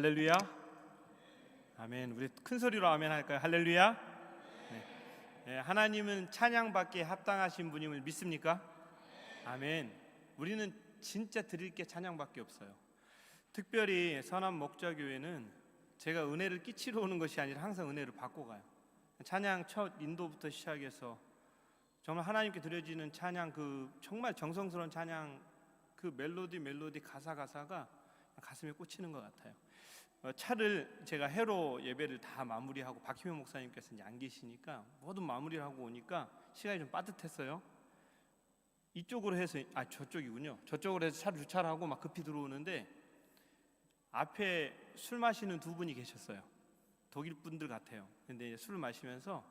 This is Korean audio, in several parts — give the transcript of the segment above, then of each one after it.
할렐루야. 아멘. 우리 큰 소리로 아멘 할까요? 할렐루야. 네. 네, 하나님은 찬양받기에 합당하신 분임을 믿습니까? 아멘. 우리는 진짜 드릴 게 찬양밖에 없어요. 특별히 선한 목자교회는 제가 은혜를 끼치러 오는 것이 아니라 항상 은혜를 받고 가요. 찬양 첫 인도부터 시작해서 정말 하나님께 드려지는 찬양, 그 정말 정성스러운 찬양, 그 멜로디 가사가 가슴에 꽂히는 것 같아요. 차를 제가 해로 예배를 다 마무리하고 박희명 목사님께서 이제 안 계시니까 모든 마무리를 하고 오니까 시간이 좀 빠듯했어요. 이쪽으로 해서 저쪽이군요. 저쪽으로 해서 차를 주차를 하고 막 급히 들어오는데 앞에 술 마시는 두 분이 계셨어요. 독일 분들 같아요. 근데 술을 마시면서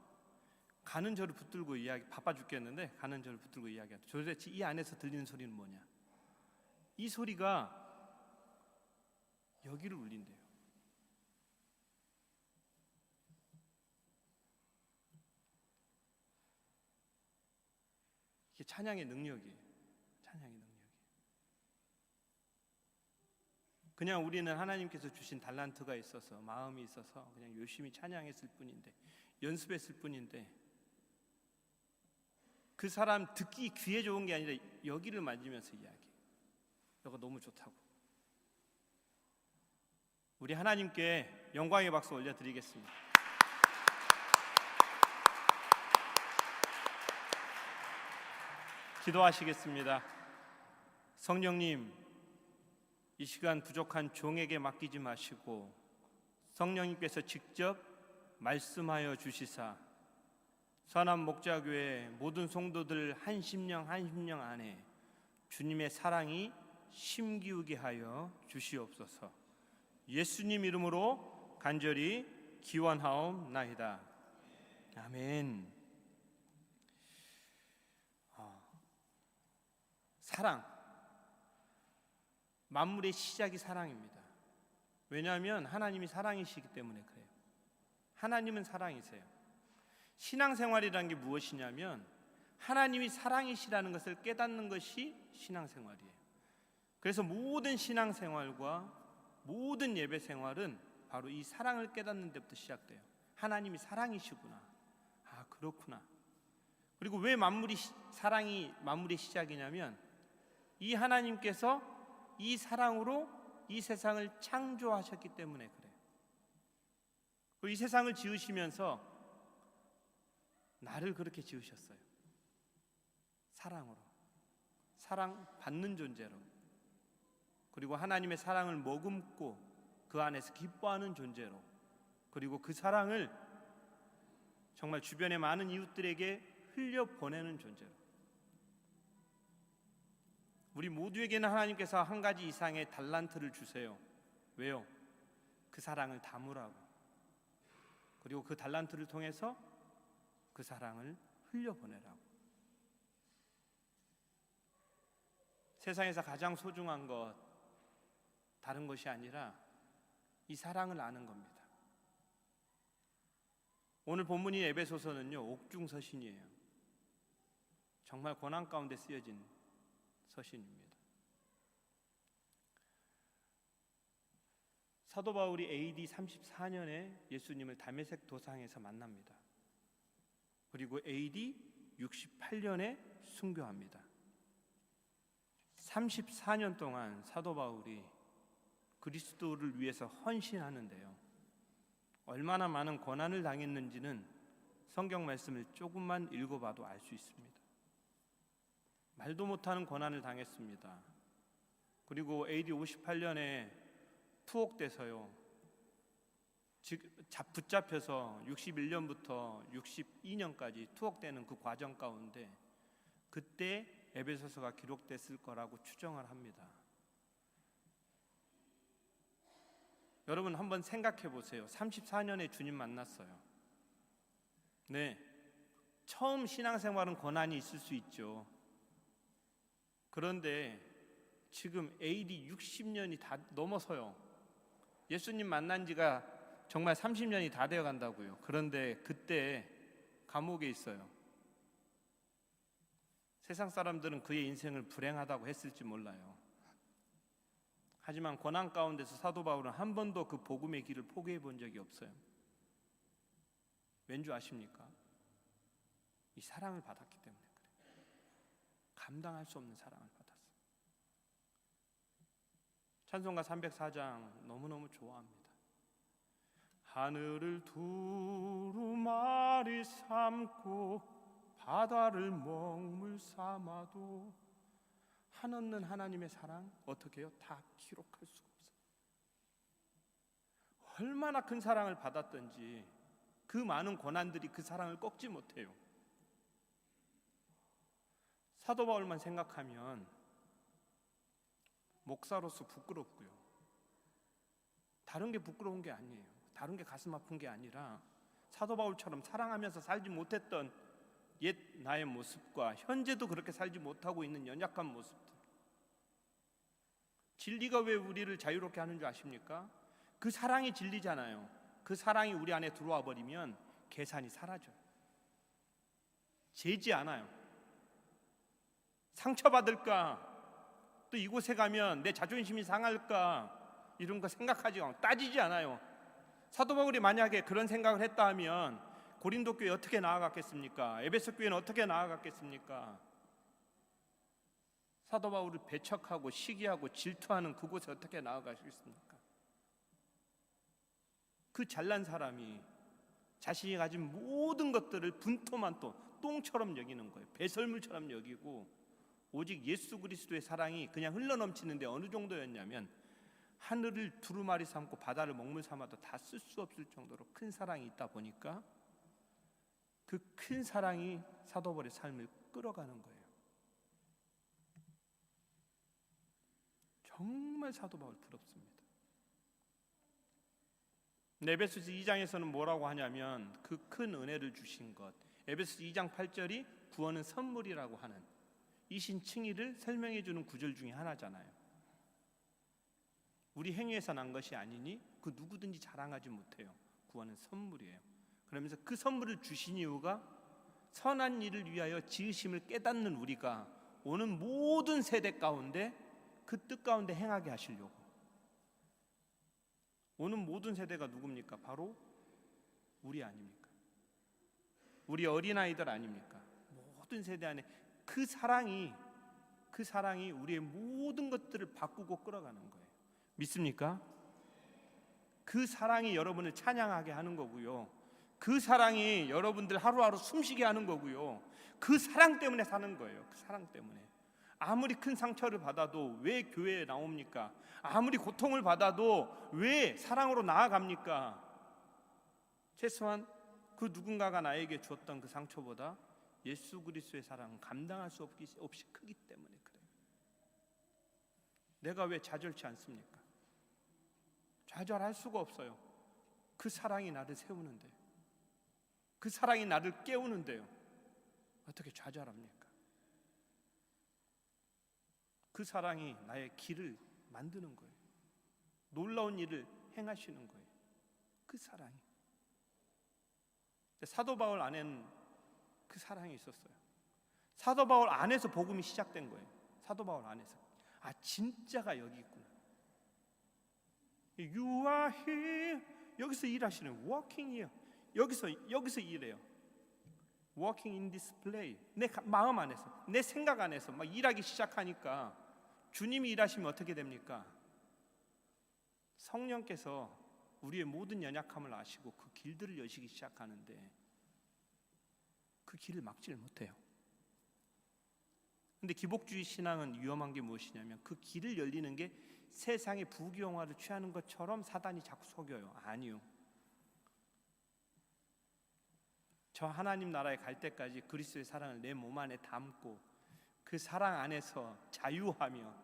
가는 저를 붙들고 바빠 죽겠는데 가는 저를 붙들고 이야기하죠. 도대체 이 안에서 들리는 소리는 뭐냐? 이 소리가 여기를 울린대요. 이게 찬양의 능력이에요. 찬양의 능력이. 그냥 우리는 하나님께서 주신 달란트가 있어서, 마음이 있어서 그냥 열심히 찬양했을 뿐인데, 연습했을 뿐인데, 그 사람 듣기 귀에 좋은 게 아니라 여기를 만지면서 이야기해요. 이거 너무 좋다고. 우리 하나님께 영광의 박수 올려드리겠습니다. 기도하시겠습니다. 성령님, 이 시간 부족한 종에게 맡기지 마시고 성령님께서 직접 말씀하여 주시사 선한 목자교회 모든 성도들 한 심령 안에 주님의 사랑이 심기우게 하여 주시옵소서. 예수님 이름으로 간절히 기원하옵나이다. 아멘. 사랑, 만물의 시작이 사랑입니다. 왜냐하면 하나님이 사랑이시기 때문에 그래요. 하나님은 사랑이세요. 신앙생활이라는 게 무엇이냐면 하나님이 사랑이시라는 것을 깨닫는 것이 신앙생활이에요. 그래서 모든 신앙생활과 모든 예배생활은 바로 이 사랑을 깨닫는 데부터 시작돼요. 하나님이 사랑이시구나. 아, 그렇구나. 그리고 왜 사랑이 만물의 시작이냐면 이 하나님께서 이 사랑으로 이 세상을 창조하셨기 때문에 그래요. 그리고 이 세상을 지으시면서 나를 그렇게 지으셨어요. 사랑으로, 사랑받는 존재로, 그리고 하나님의 사랑을 머금고 그 안에서 기뻐하는 존재로, 그리고 그 사랑을 정말 주변의 많은 이웃들에게 흘려보내는 존재로. 우리 모두에게는 하나님께서 한 가지 이상의 달란트를 주세요. 왜요? 그 사랑을 담으라고. 그리고 그 달란트를 통해서 그 사랑을 흘려보내라고. 세상에서 가장 소중한 것 다른 것이 아니라 이 사랑을 아는 겁니다. 오늘 본문인 에베소서는요, 옥중서신이에요. 정말 고난 가운데 쓰여진 서신입니다. 사도 바울이 AD 34년에 예수님을 다메섹 도상에서 만납니다. 그리고 AD 68년에 순교합니다. 34년 동안 사도 바울이 그리스도를 위해서 헌신하는데요, 얼마나 많은 고난을 당했는지는 성경 말씀을 조금만 읽어봐도 알 수 있습니다. 말도 못하는 고난을 당했습니다. 그리고 AD 58년에 투옥돼서요, 붙잡혀서 61년부터 62년까지 투옥되는 그 과정 가운데 그때 에베소서가 기록됐을 거라고 추정을 합니다. 여러분 한번 생각해 보세요. 34년에 주님 만났어요. 네, 처음 신앙생활은 고난이 있을 수 있죠. 그런데 지금 AD 60년이 다 넘어서요. 예수님 만난 지가 정말 30년이 다 되어 간다고요. 그런데 그때 감옥에 있어요. 세상 사람들은 그의 인생을 불행하다고 했을지 몰라요. 하지만 고난 가운데서 사도 바울은 한 번도 그 복음의 길을 포기해 본 적이 없어요. 왠 줄 아십니까? 이 사랑을 받았기 때문에 그래요. 감당할 수 없는 사랑을 받았어요. 찬송가 304장 너무너무 좋아합니다. 하늘을 두루마리 삼고 바다를 먹물 삼아도 한없는 하나님의 사랑 어떻게 해요? 다 기록할 수가 없어요. 얼마나 큰 사랑을 받았던지 그 많은 고난들이 그 사랑을 꺾지 못해요. 사도 바울만 생각하면 목사로서 부끄럽고요. 다른 게 부끄러운 게 아니에요. 다른 게 가슴 아픈 게 아니라 사도 바울처럼 사랑하면서 살지 못했던 옛 나의 모습과 현재도 그렇게 살지 못하고 있는 연약한 모습들. 진리가 왜 우리를 자유롭게 하는 줄 아십니까? 그 사랑이 진리잖아요. 그 사랑이 우리 안에 들어와 버리면 계산이 사라져요. 재지 않아요. 상처받을까? 또 이곳에 가면 내 자존심이 상할까? 이런 거 생각하지 않고 따지지 않아요. 사도 바울이 만약에 그런 생각을 했다 하면 고린도 교회 어떻게 나아갔겠습니까? 에베소 교회는 어떻게 나아갔겠습니까? 사도 바울을 배척하고 시기하고 질투하는 그곳에 어떻게 나아가시겠습니까? 그 잘난 사람이 자신이 가진 모든 것들을 분토만 또 똥처럼 여기는 거예요. 배설물처럼 여기고 오직 예수 그리스도의 사랑이 그냥 흘러넘치는데 어느 정도였냐면 하늘을 두루마리 삼고 바다를 먹물 삼아도 다 쓸 수 없을 정도로 큰 사랑이 있다 보니까 그 큰 사랑이 사도 바울의 삶을 끌어가는 거예요. 정말 사도 바울 부럽습니다. 에베소서 2장에서는 뭐라고 하냐면 그 큰 은혜를 주신 것, 에베소서 2장 8절이 구원은 선물이라고 하는 이신 칭의를 설명해 주는 구절 중에 하나잖아요. 우리 행위에서 난 것이 아니니 그 누구든지 자랑하지 못해요. 구원은 선물이에요. 그러면서 그 선물을 주신 이유가 선한 일을 위하여 지으심을 깨닫는 우리가 오는 모든 세대 가운데 그 뜻 가운데 행하게 하시려고. 오는 모든 세대가 누굽니까? 바로 우리 아닙니까? 우리 어린아이들 아닙니까? 모든 세대 안에 그 사랑이 우리의 모든 것들을 바꾸고 끌어가는 거예요. 믿습니까? 그 사랑이 여러분을 찬양하게 하는 거고요. 그 사랑이 여러분들 하루하루 숨쉬게 하는 거고요. 그 사랑 때문에 사는 거예요. 그 사랑 때문에. 아무리 큰 상처를 받아도 왜 교회에 나옵니까? 아무리 고통을 받아도 왜 사랑으로 나아갑니까? 최소한 그 누군가가 나에게 주었던 그 상처보다 예수 그리스도의 사랑은 감당할 수 없이 크기 때문에 그래요. 내가 왜 좌절치 않습니까? 좌절할 수가 없어요. 그 사랑이 나를 세우는데요. 그 사랑이 나를 깨우는데요. 어떻게 좌절합니까? 그 사랑이 나의 길을 만드는 거예요. 놀라운 일을 행하시는 거예요. 그 사랑이. 사도 바울 안에는 그 사랑이 있었어요. 사도 바울 안에서 복음이 시작된 거예요. 사도 바울 안에서. 아, 진짜가 여기 있구나. You are here. 여기서 일하시는 walking here. 여기서 일해요. Walking in this place. 내 마음 안에서, 내 생각 안에서 막 일하기 시작하니까 주님이 일하시면 어떻게 됩니까? 성령께서 우리의 모든 연약함을 아시고 그 길들을 여시기 시작하는데 그 길을 막지를 못해요. 근데 기복주의 신앙은 위험한 게 무엇이냐면 그 길을 열리는 게 세상의 부귀영화를 취하는 것처럼 사단이 자꾸 속여요. 아니요. 저 하나님 나라에 갈 때까지 그리스도의 사랑을 내 몸 안에 담고 그 사랑 안에서 자유하며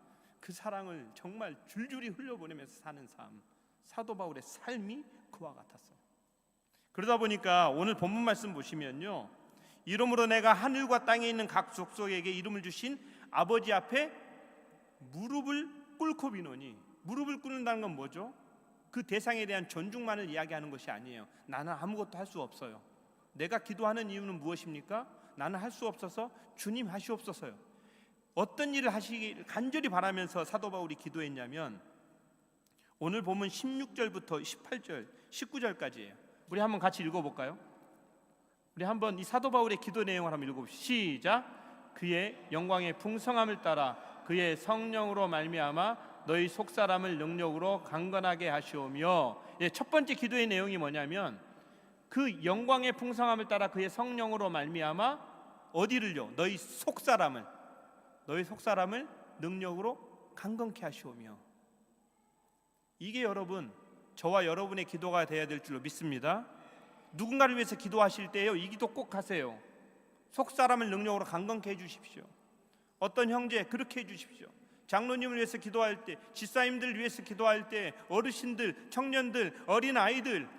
그 사랑을 정말 줄줄이 흘려보내면서 사는 삶, 사도 바울의 삶이 그와 같았어요. 그러다 보니까 오늘 본문 말씀 보시면요, 이러므로 내가 하늘과 땅에 있는 각 족속에게 이름을 주신 아버지 앞에 무릎을 꿇고 비노니, 무릎을 꿇는다는 건 뭐죠? 그 대상에 대한 존중만을 이야기하는 것이 아니에요. 나는 아무것도 할 수 없어요. 내가 기도하는 이유는 무엇입니까? 나는 할 수 없어서 주님 하시옵소서요. 어떤 일을 하시기를 간절히 바라면서 사도 바울이 기도했냐면 오늘 보면 16절부터 18절, 19절까지예요. 우리 한번 같이 읽어볼까요? 우리 한번 이 사도 바울의 기도 내용을 한번 읽어봅시다. 시작. 그의 영광의 풍성함을 따라 그의 성령으로 말미암아 너희 속사람을 능력으로 강건하게 하시오며. 첫 번째 기도의 내용이 뭐냐면 그 영광의 풍성함을 따라 그의 성령으로 말미암아 어디를요? 너희 속사람을 능력으로 강건케 하시오며. 이게 여러분, 저와 여러분의 기도가 되어야 될 줄로 믿습니다. 누군가를 위해서 기도하실 때요, 이 기도 꼭 하세요. 속사람을 능력으로 강건케 해주십시오. 어떤 형제 그렇게 해주십시오. 장로님을 위해서 기도할 때, 집사님들 위해서 기도할 때, 어르신들, 청년들, 어린아이들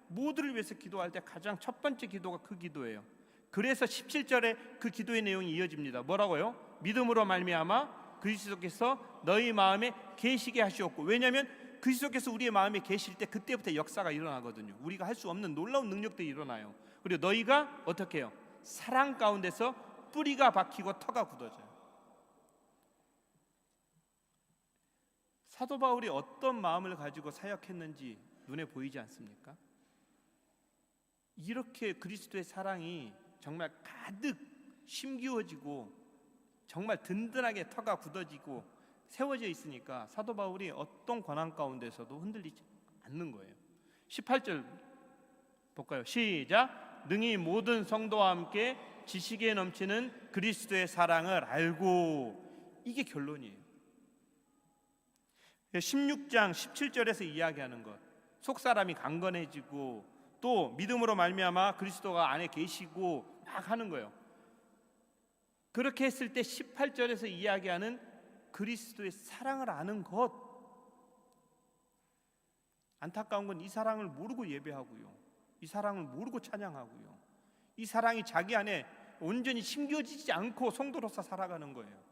모두를 위해서 기도할 때 가장 첫 번째 기도가 그 기도예요. 그래서 17절에 그 기도의 내용이 이어집니다. 뭐라고요? 믿음으로 말미암아 그리스도께서 너희 마음에 계시게 하시었고. 왜냐하면 그리스도께서 우리의 마음에 계실 때 그때부터 역사가 일어나거든요. 우리가 할 수 없는 놀라운 능력들이 일어나요. 그리고 너희가 어떻게 해요? 사랑 가운데서 뿌리가 박히고 터가 굳어져요. 사도 바울이 어떤 마음을 가지고 사역했는지 눈에 보이지 않습니까? 이렇게 그리스도의 사랑이 정말 가득 심기워지고 정말 든든하게 터가 굳어지고 세워져 있으니까 사도 바울이 어떤 고난 가운데서도 흔들리지 않는 거예요. 18절 볼까요? 시작. 능히 모든 성도와 함께 지식에 넘치는 그리스도의 사랑을 알고. 이게 결론이에요. 16장 17절에서 이야기하는 것, 속사람이 강건해지고 또 믿음으로 말미암아 그리스도가 안에 계시고 막 하는 거예요. 그렇게 했을 때 18절에서 이야기하는 그리스도의 사랑을 아는 것, 안타까운 건 이 사랑을 모르고 예배하고요, 이 사랑을 모르고 찬양하고요, 이 사랑이 자기 안에 온전히 심겨지지 않고 성도로서 살아가는 거예요.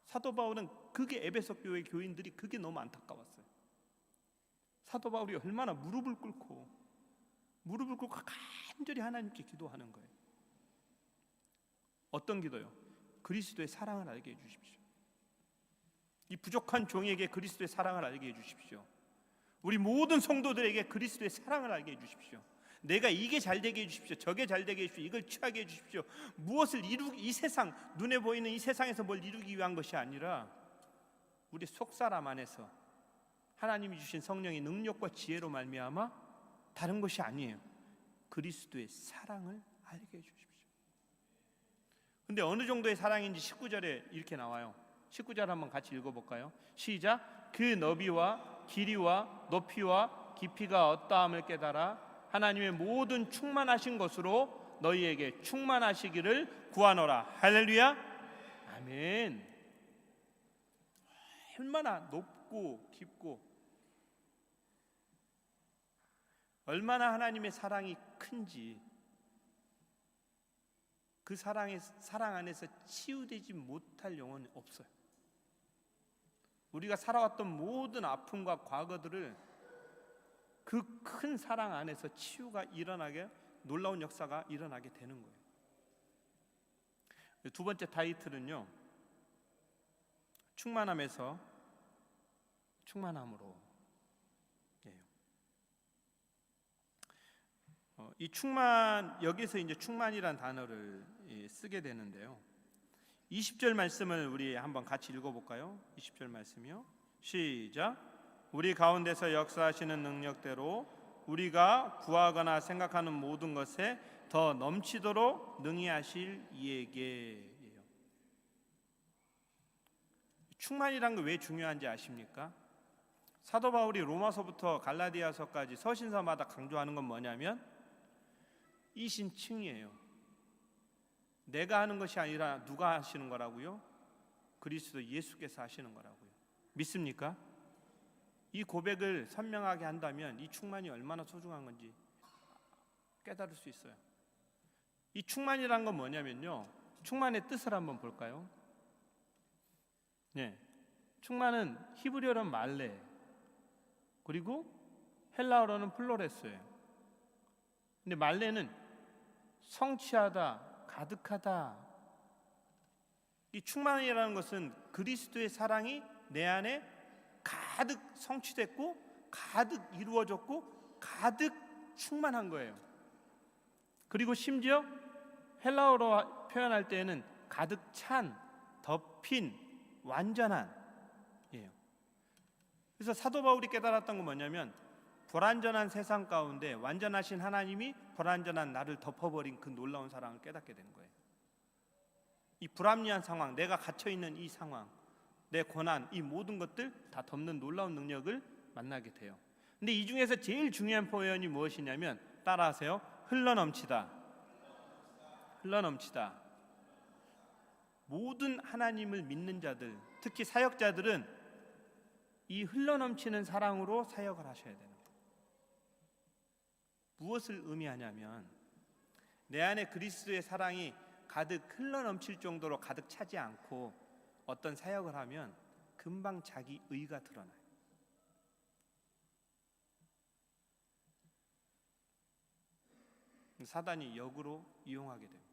사도 바울은 그게 에베소 교회 교인들이 그게 너무 안타까웠어요. 사도 바울이 얼마나 무릎을 꿇고 간절히 하나님께 기도하는 거예요. 어떤 기도요? 그리스도의 사랑을 알게 해주십시오. 이 부족한 종에게 그리스도의 사랑을 알게 해주십시오. 우리 모든 성도들에게 그리스도의 사랑을 알게 해주십시오. 내가 이게 잘되게 해주십시오, 저게 잘되게 해주십시오, 이걸 취하게 해주십시오. 무엇을 이 세상, 눈에 보이는 이 세상에서 뭘 이루기 위한 것이 아니라 우리 속사람 안에서 하나님이 주신 성령의 능력과 지혜로 말미암아 다른 것이 아니에요. 그리스도의 사랑을 알게 해주십시오. 근데 어느 정도의 사랑인지 19절에 이렇게 나와요. 19절 한번 같이 읽어볼까요? 시작. 그 너비와 길이와 높이와 깊이가 어떠함을 깨달아 하나님의 모든 충만하신 것으로 너희에게 충만하시기를 구하노라. 할렐루야. 아멘. 얼마나 높고 깊고 얼마나 하나님의 사랑이 큰지, 그 사랑 안에서 치유되지 못할 영혼이 없어요. 우리가 살아왔던 모든 아픔과 과거들을 그 큰 사랑 안에서 치유가 일어나게, 놀라운 역사가 일어나게 되는 거예요. 두 번째 타이틀은요, 충만함에서 충만함으로. 이 충만, 여기서 이제 충만이란 단어를 쓰게 되는데요, 20절 말씀을 우리 한번 같이 읽어볼까요? 20절 말씀이요. 시작. 우리 가운데서 역사하시는 능력대로 우리가 구하거나 생각하는 모든 것에 더 넘치도록 능히 하실 이에게예요. 충만이란 게 왜 중요한지 아십니까? 사도 바울이 로마서부터 갈라디아서까지 서신서마다 강조하는 건 뭐냐면 이신칭이에요. 내가 하는 것이 아니라 누가 하시는 거라고요? 그리스도 예수께서 하시는 거라고요. 믿습니까? 이 고백을 선명하게 한다면 이 충만이 얼마나 소중한 건지 깨달을 수 있어요. 이 충만이란 건 뭐냐면요, 충만의 뜻을 한번 볼까요? 네, 충만은 히브리어로는 말레, 그리고 헬라어로는 플로레스예요. 근데 말레는 성취하다, 가득하다. 이 충만이라는 것은 그리스도의 사랑이 내 안에 가득 성취됐고 가득 이루어졌고 가득 충만한 거예요. 그리고 심지어 헬라어로 표현할 때에는 가득 찬, 덮인, 완전한 이에요. 그래서 사도 바울이 깨달았던 건 뭐냐면 불완전한 세상 가운데 완전하신 하나님이 불완전한 나를 덮어버린 그 놀라운 사랑을 깨닫게 된 거예요. 이 불합리한 상황, 내가 갇혀있는 이 상황, 내 고난, 이 모든 것들 다 덮는 놀라운 능력을 만나게 돼요. 근데 이 중에서 제일 중요한 표현이 무엇이냐면 따라하세요. 흘러넘치다. 흘러넘치다. 모든 하나님을 믿는 자들, 특히 사역자들은 이 흘러넘치는 사랑으로 사역을 하셔야 되는 거예요. 무엇을 의미하냐면 내 안에 그리스도의 사랑이 가득 흘러넘칠 정도로 가득 차지 않고 어떤 사역을 하면 금방 자기 의가 드러나요. 사단이 역으로 이용하게 됩니다.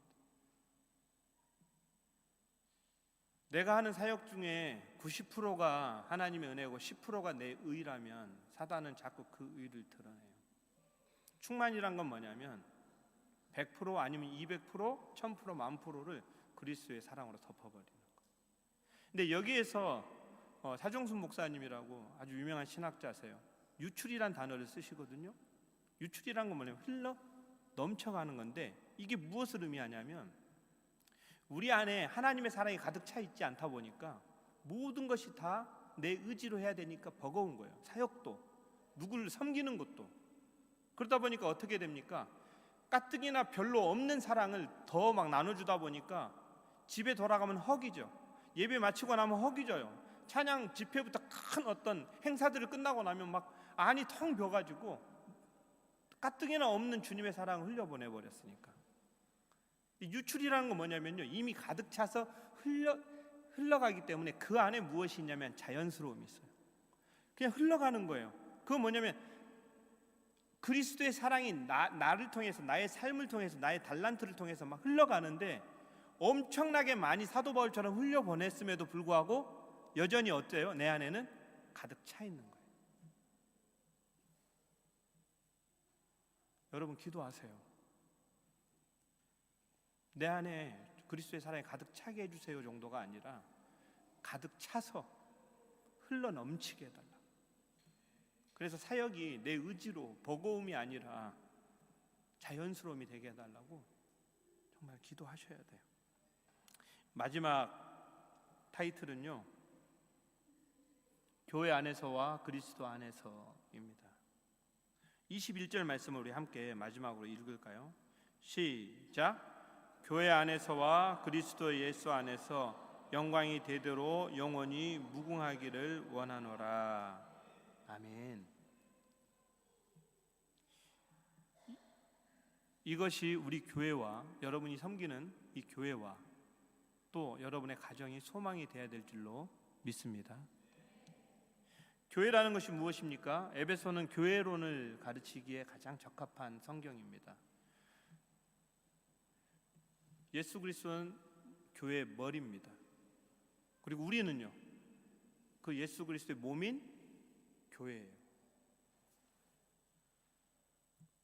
내가 하는 사역 중에 90%가 하나님의 은혜고 10%가 내 의라면 사단은 자꾸 그 의를 드러내요. 충만이란 건 뭐냐면 100% 아니면 200%, 1000%, 10,000%를 그리스도의 사랑으로 덮어버리는 거예요. 근데 여기에서 사정순 목사님이라고 아주 유명한 신학자세요. 유출이란 단어를 쓰시거든요. 유출이란 건 뭐냐면 흘러 넘쳐가는 건데 이게 무엇을 의미하냐면 우리 안에 하나님의 사랑이 가득 차 있지 않다 보니까 모든 것이 다 내 의지로 해야 되니까 버거운 거예요. 사역도, 누구를 섬기는 것도. 그러다 보니까 어떻게 됩니까? 가뜩이나 별로 없는 사랑을 더 막 나눠주다 보니까 집에 돌아가면 허기져. 예배 마치고 나면 허기져요. 찬양 집회부터 큰 어떤 행사들을 끝나고 나면 막 안이 텅 비어가지고 가뜩이나 없는 주님의 사랑을 흘려보내버렸으니까. 유출이라는 건 뭐냐면요, 이미 가득 차서 흘러가기 때문에 그 안에 무엇이 있냐면 자연스러움이 있어요. 그냥 흘러가는 거예요. 그건 뭐냐면 그리스도의 사랑이 나를 통해서, 나의 삶을 통해서, 나의 달란트를 통해서 막 흘러가는데 엄청나게 많이 사도 바울처럼 흘려보냈음에도 불구하고 여전히 어때요? 내 안에는 가득 차 있는 거예요. 여러분 기도하세요. 내 안에 그리스도의 사랑이 가득 차게 해주세요 정도가 아니라 가득 차서 흘러 넘치게 해달라. 그래서 사역이 내 의지로 버거움이 아니라 자연스러움이 되게 해달라고 정말 기도하셔야 돼요. 마지막 타이틀은요, 교회 안에서와 그리스도 안에서입니다. 21절 말씀을 우리 함께 마지막으로 읽을까요? 시작. 교회 안에서와 그리스도 예수 안에서 영광이 되도록 영원히 무궁하기를 원하노라. 아멘. 이것이 우리 교회와 여러분이 섬기는 이 교회와 또 여러분의 가정이 소망이 되어야 될 줄로 믿습니다. 교회라는 것이 무엇입니까? 에베소는 교회론을 가르치기에 가장 적합한 성경입니다. 예수 그리스도는 교회의 머리입니다. 그리고 우리는요, 그 예수 그리스도의 몸인 교회예요.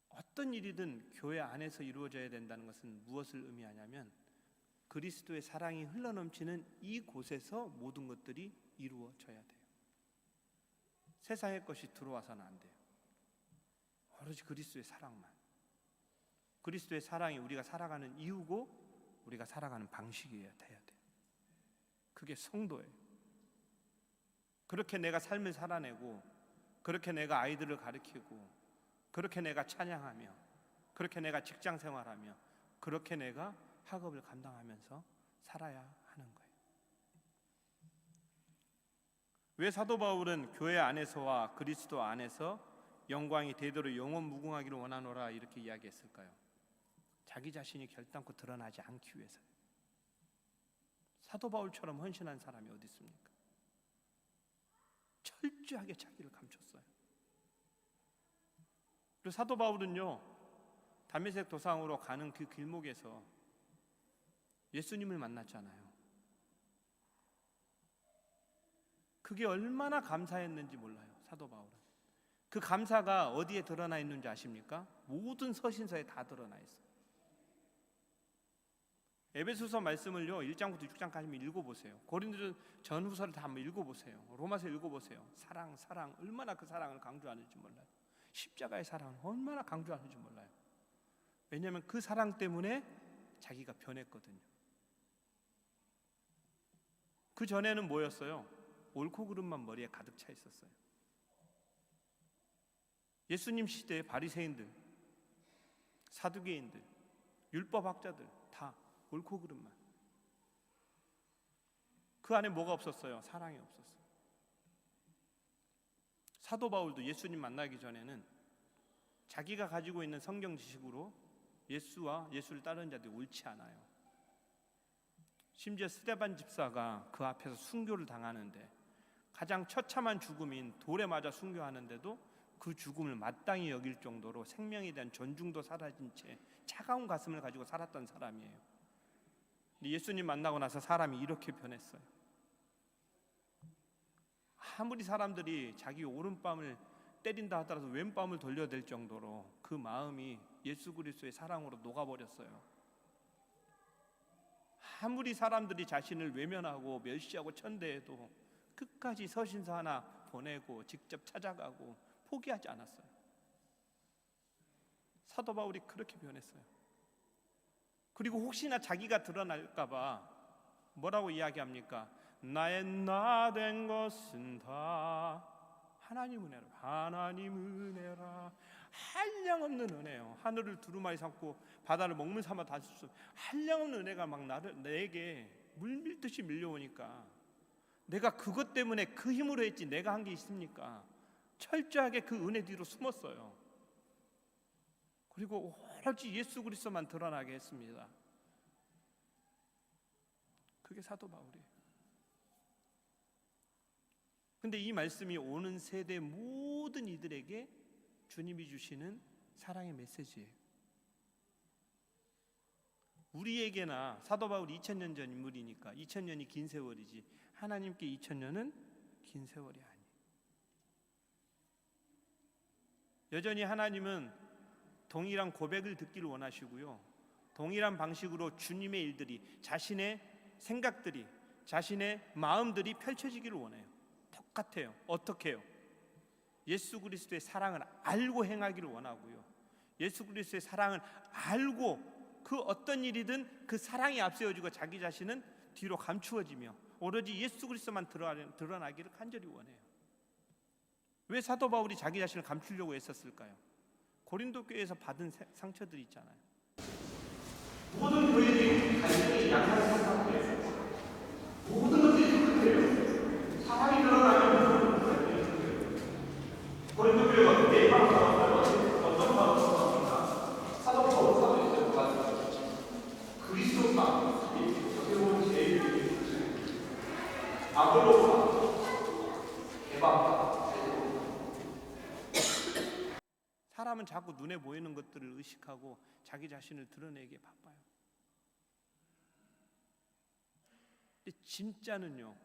어떤 일이든 교회 안에서 이루어져야 된다는 것은 무엇을 의미하냐면 그리스도의 사랑이 흘러넘치는 이곳에서 모든 것들이 이루어져야 돼요. 세상의 것이 들어와서는 안 돼요. 오로지 그리스도의 사랑만. 그리스도의 사랑이 우리가 살아가는 이유고 우리가 살아가는 방식이어야 돼요. 그게 성도예요. 그렇게 내가 삶을 살아내고, 그렇게 내가 아이들을 가르치고, 그렇게 내가 찬양하며, 그렇게 내가 직장 생활하며, 그렇게 내가 학업을 감당하면서 살아야 하는 거예요. 왜 사도 바울은 교회 안에서와 그리스도 안에서 영광이 되도록 영원 무궁하기를 원하노라 이렇게 이야기했을까요? 자기 자신이 결단코 드러나지 않기 위해서요. 사도 바울처럼 헌신한 사람이 어디 있습니까? 철저하게 자기를 감췄어요. 그리고 사도 바울은요, 다메섹 도상으로 가는 그 길목에서 예수님을 만났잖아요. 그게 얼마나 감사했는지 몰라요. 사도 바울은. 그 감사가 어디에 드러나 있는지 아십니까? 모든 서신서에 다 드러나 있어요. 에베소서 말씀을요 1장부터 6장까지 읽어보세요. 고린도 전후서를 다 한번 읽어보세요. 로마서 읽어보세요. 사랑 얼마나 그 사랑을 강조하는지 몰라요. 십자가의 사랑을 얼마나 강조하는지 몰라요. 왜냐하면 그 사랑 때문에 자기가 변했거든요. 그 전에는 뭐였어요? 옳고 그름만 머리에 가득 차 있었어요. 예수님 시대의 바리새인들, 사두개인들, 율법학자들 다 옳고 그름만. 그 안에 뭐가 없었어요? 사랑이 없었어요. 사도 바울도 예수님 만나기 전에는 자기가 가지고 있는 성경 지식으로 예수와 예수를 따르는 자들이 옳지 않아요. 심지어 스데반 집사가 그 앞에서 순교를 당하는데 가장 처참한 죽음인 돌에 맞아 순교하는데도 그 죽음을 마땅히 여길 정도로 생명에 대한 존중도 사라진 채 차가운 가슴을 가지고 살았던 사람이에요. 예수님 만나고 나서 사람이 이렇게 변했어요. 아무리 사람들이 자기 오른뺨을 때린다 하더라도 왼뺨을 돌려댈 정도로 그 마음이 예수 그리스도의 사랑으로 녹아버렸어요. 아무리 사람들이 자신을 외면하고 멸시하고 천대해도 끝까지 서신서 하나 보내고 직접 찾아가고 포기하지 않았어요. 사도 바울이 그렇게 변했어요. 그리고 혹시나 자기가 드러날까 봐 뭐라고 이야기합니까? 나의 나 된 것은 다 하나님 은혜라. 하나님 은혜라. 한량없는 은혜요. 하늘을 두루마리 삼고 바다를 먹물 삼아 다닐 수 한량없는 은혜가 막 내게 물밀듯이 밀려오니까 내가 그것 때문에 그 힘으로 했지 내가 한 게 있습니까? 철저하게 그 은혜 뒤로 숨었어요. 그리고 오로지 예수 그리스도만 드러나게 했습니다. 그게 사도 바울이에요. 근데 이 말씀이 오는 세대 모든 이들에게 주님이 주시는 사랑의 메시지예요. 우리에게나 사도 바울이 2000년 전 인물이니까 2000년이 긴 세월이지 하나님께 2000년은 긴 세월이 아니에요. 여전히 하나님은 동일한 고백을 듣기를 원하시고요. 동일한 방식으로 주님의 일들이 자신의 생각들이 자신의 마음들이 펼쳐지기를 원해요. 똑같아요. 어떻게 해요? 예수 그리스도의 사랑을 알고 행하기를 원하고요. 예수 그리스도의 사랑을 알고 그 어떤 일이든 그 사랑이 앞세워지고 자기 자신은 뒤로 감추어지며 오로지 예수 그리스도만 드러나기를 간절히 원해요. 왜 사도 바울이 자기 자신을 감추려고 했었을까요? 고린도 교회에서 받은 상처들이 있잖아요. 모든 교회들이 갈등이 양상을 상상해요. 모든 것들이 똑같아요. 사랑이 드러나면 고린도 교회가 내 마음을 어떤 마음을 썼습니까? 사도 바울 사도에서 받은 그리스도 마음, 어떻게 보면 제일 아볼로가 개방다. 사람은 자꾸 눈에 보이는 것들을 의식하고 자기 자신을 드러내기에 바빠요. 근데 진짜는요,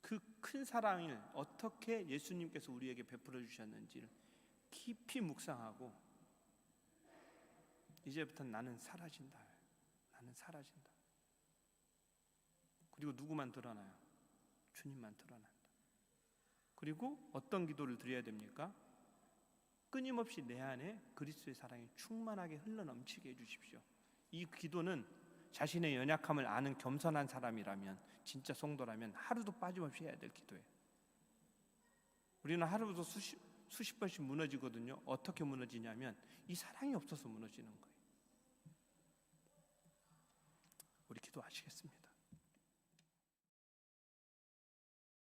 그 큰 사랑을 어떻게 예수님께서 우리에게 베풀어 주셨는지를 깊이 묵상하고 이제부터는 나는 사라진다. 나는 사라진다. 그리고 누구만 드러나요? 주님만 드러난다. 그리고 어떤 기도를 드려야 됩니까? 끊임없이 내 안에 그리스도의 사랑이 충만하게 흘러넘치게 해주십시오. 이 기도는 자신의 연약함을 아는 겸손한 사람이라면, 진짜 성도라면 하루도 빠짐없이 해야 될 기도예요. 우리는 하루도 수십 번씩 무너지거든요. 어떻게 무너지냐면 이 사랑이 없어서 무너지는 거예요. 우리 기도하시겠습니다.